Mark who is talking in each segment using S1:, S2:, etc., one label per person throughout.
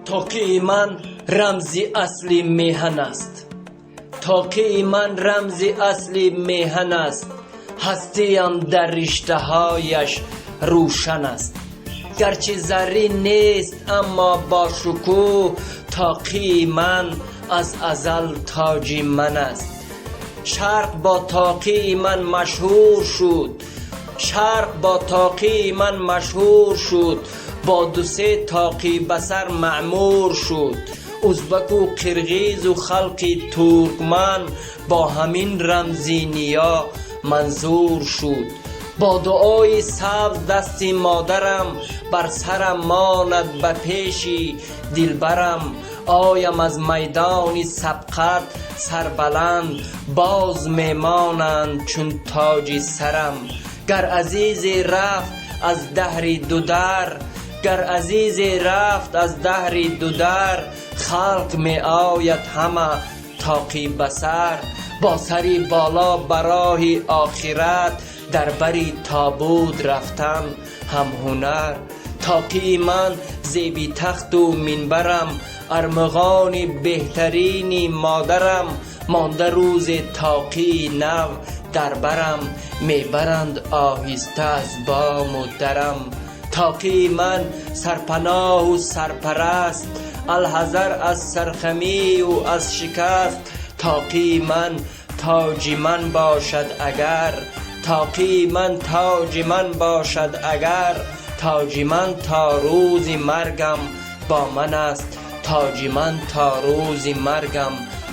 S1: تاقی من رمزی اصلی میهن است. تاقی من رمزی اصلی میهن است. هستیم در رشته هایش روشن است. گرچه زرین نیست اما با شکوه، تاقی من از ازل تاج من است. شرق با تاقی من مشهور شد، شرق با تاقی من مشهور شد. با دو سه تاقی بسر معمور شد. ازبک و قرغیز و خلق ترکمن با همین رمزی نیا منظور شد. با دعای سبز دست مادرم بر سرم ماند به پیش دلبرم. آیم از میدان سبقت سربلند، باز میمانند چون تاج سرم. گر عزیز رفت از دهر دو در، گر عزیز رفت از دهر دو در، خلق می آید همه تاقی بسر. با سری بالا برای آخرت، در بری تابوت رفتن هم هنر. تاقی من زیبی تخت و منبرم، ارمغان بهترین مادرم. مانده روز تاقی نو در برم، میبرند آهسته از بام و درم. تاقی من سرپناه و سرپرست، الحذر از سرخمی و از شکست. تاقی من تاج من باشد اگر، تاقی من تاج من باشد اگر. تاج من تا روز مرگم با من است، تاج من تا روز مرگم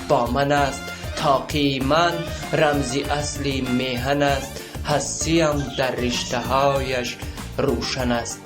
S1: با من است. تاقی من رمزی اصلی میهن است. هستیم در رشته هایش روشن است.